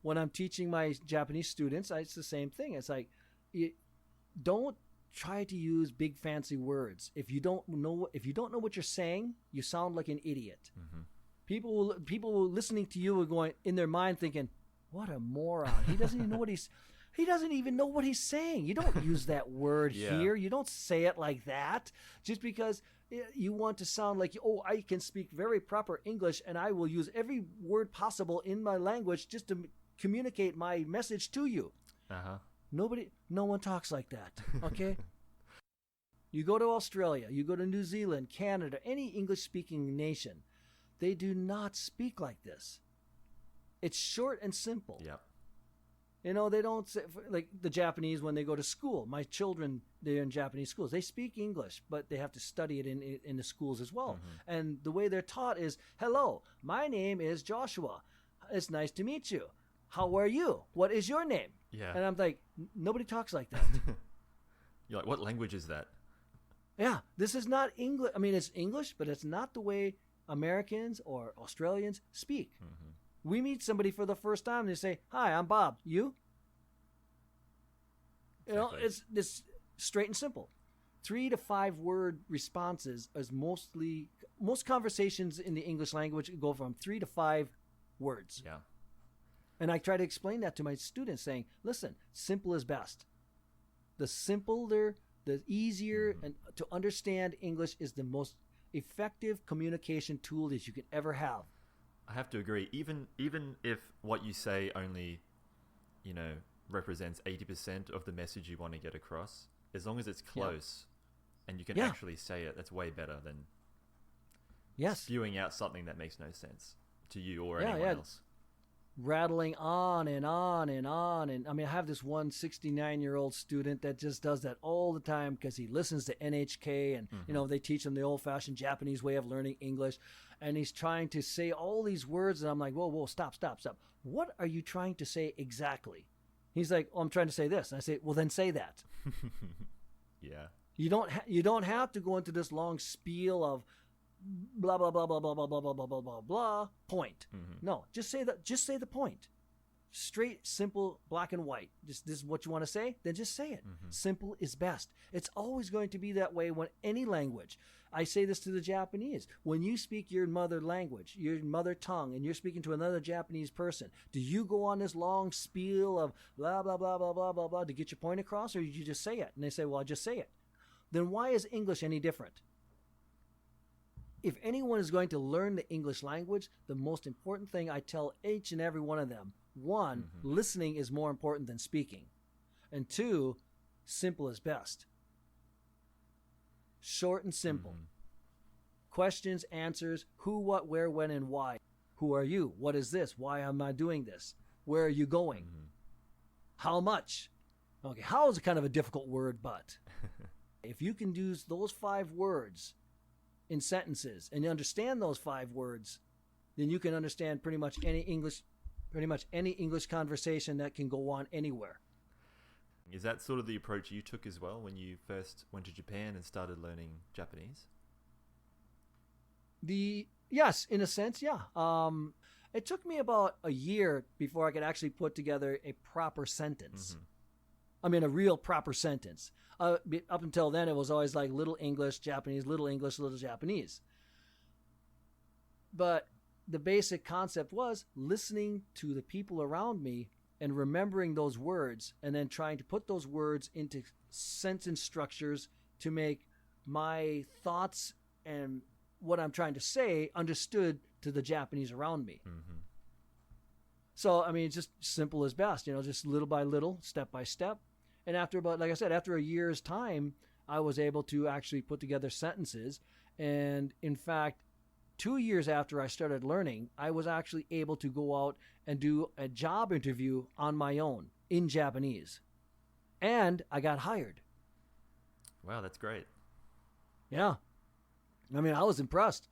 when I'm teaching my Japanese students, it's the same thing. It's like, don't try to use big fancy words. If you don't know what you're saying, you sound like an idiot. Mm-hmm. People listening to you are going in their mind thinking, "What a moron! He doesn't even know what he's saying." You don't use that word here. You don't say it like that just because you want to sound like, "Oh, I can speak very proper English and I will use every word possible in my language just to communicate my message to you." Uh-huh. No one talks like that, okay? You go to Australia, you go to New Zealand, Canada, any English-speaking nation, they do not speak like this. It's short and simple. Yep. They don't say, like the Japanese when they go to school. My children, they're in Japanese schools. They speak English, but they have to study it in the schools as well. Mm-hmm. And the way they're taught is, "Hello, my name is Joshua. It's nice to meet you. How are you? What is your name?" Yeah. And I'm like, nobody talks like that. You're like, what language is that? Yeah, this is not English. I mean, it's English, but it's not the way Americans or Australians speak. Mm-hmm. We meet somebody for the first time and they say, "Hi, I'm Bob. You?" Exactly. It's straight and simple. 3 to 5 word responses is most conversations in the English language go from 3 to 5 words. Yeah. And I try to explain that to my students saying, listen, simple is best. The simpler, the easier, and to understand English is the most effective communication tool that you can ever have. I have to agree. Even if what you say only, represents 80% of the message you want to get across, as long as it's close and you can actually say it, that's way better than spewing out something that makes no sense to you or anyone else. Rattling on and on and on. And I mean, I have this one 69-year-old student that just does that all the time because he listens to NHK and, they teach him the old-fashioned Japanese way of learning English. And he's trying to say all these words. And I'm like, whoa, stop. What are you trying to say exactly? He's like, "Oh, I'm trying to say this." And I say, "Well, then say that." Yeah. You don't have to go into this long spiel of blah blah blah blah blah blah blah blah blah blah blah blah point. No, just say the point. Straight, simple, black and white. Just this is what you want to say, then just say it. Simple is best. It's always going to be that way when any language. I say this to the Japanese. When you speak your mother language, your mother tongue, and you're speaking to another Japanese person, do you go on this long spiel of blah blah blah blah blah blah blah to get your point across, or do you just say it? And they say, "Well, I just say it." Then why is English any different? If anyone is going to learn the English language, the most important thing I tell each and every one of them, 1, listening is more important than speaking. And 2, simple is best. Short and simple. Questions, answers, who, what, where, when, and why. Who are you? What is this? Why am I doing this? Where are you going? How much? Okay, how is kind of a difficult word, but if you can use those 5 words in sentences and you understand those 5 words, then you can understand pretty much any English conversation that can go on anywhere. Is that sort of the approach you took as well when you first went to Japan and started learning Japanese? Yes, in a sense, yeah. It took me about a year before I could actually put together a proper sentence. I mean, a real proper sentence. Up until then, it was always like little English, Japanese, little English, little Japanese. But the basic concept was listening to the people around me and remembering those words and then trying to put those words into sentence structures to make my thoughts and what I'm trying to say understood to the Japanese around me. So, I mean, it's just simple as best, just little by little, step by step. And after a year's time, I was able to actually put together sentences. And in fact, 2 years after I started learning, I was actually able to go out and do a job interview on my own in Japanese. And I got hired. Wow, that's great. Yeah. I mean, I was impressed.